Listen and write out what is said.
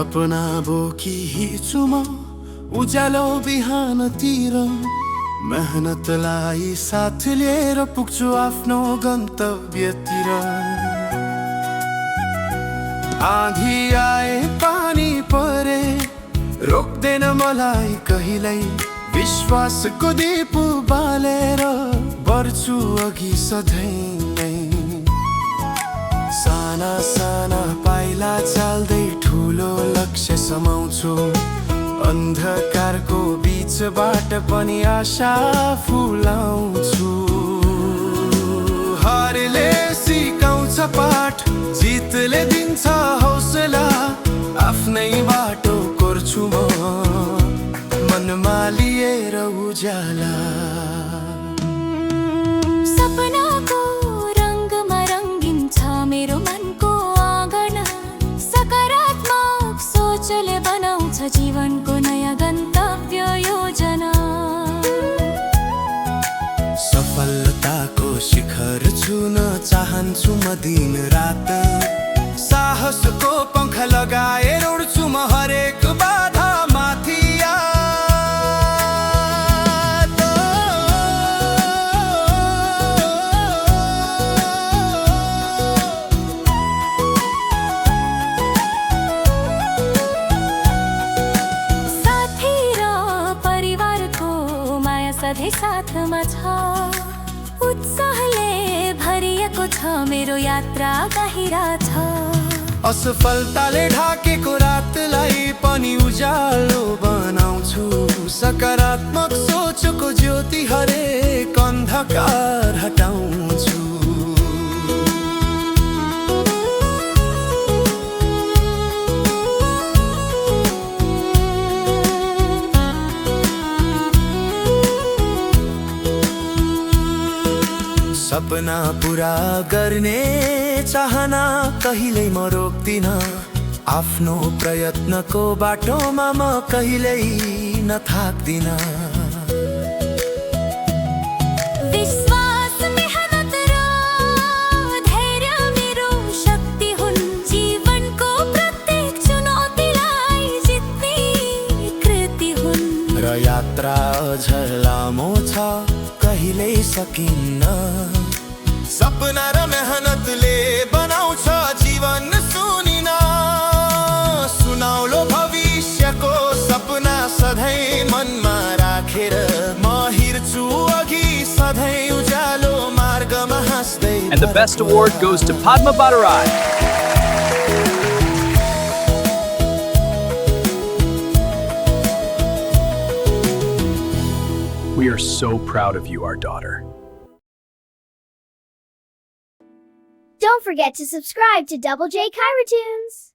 सपना बोकी हिँड्छु म उज्यालो बिहानतिर मेहनतलाई साथ लिएर पुग्छु आफ्नो गन्तव्यतिर आँधी आए पानी परे रोक्दैन मलाई कहिल्यै विश्वासको दीप बालेर बढ्छु अघि सधैँ नै साना साना पाइला चाल्दै ठुलो लक्ष्य समाउँछु अन्धकारको बीचबाट पनि आशा फुलाउँछु हारले सिकाउँछ पाठ जितले दिन्छ हौसला आफ्नै बाटो कोर्छु म मनमा लिएर उज्याला सपनाको रङ्गमा रङ्गिन छ मेरो मनको आँगन सकारात्मक सोचले बनाउँछ जीवनको नयाँ गन्तव्य योजना सफलताको शिखर छुन चाहन्छु म दिन रात साहसको पंख लगाएर उड्छु म हरेक बाधा माथि साथी र परिवारको माया सधैँ साथमा छ उत्साहले भरिएको छ मेरो यात्रा गहिरा छ असफलताले ढाकेको रातलाई पनि उज्यालो बनाउँछु सकारात्मक सोचको ज्योति हरेक अन्धकार हटाउँछु सपना पुरा गर्ने चाहना कहिल्यै म रोक्दिन आफ्नो प्रयत्नको बाटोमा म कहिल्यै नथाक्दिन विश्वास मेहनत र धैर्य मेरो शक्ति हुन् जीवनको प्रत्येक चुनौतीलाई जित्ने कृति हुन् र यात्रा अझ लामो छ कहिल्यै सकिन्न सपना र मेहनतले बनाउँछ जीवन सुनिन सुनौलो भविष्यको सपना सधैँ मनमा राखेर म हिँड्छु अघि सधैँ उज्यालो मार्गमा हाँस्दै And the best award goes to Padma Bhattarai. We are so proud of you, our daughter. Don't forget to subscribe to Double J Cartoons.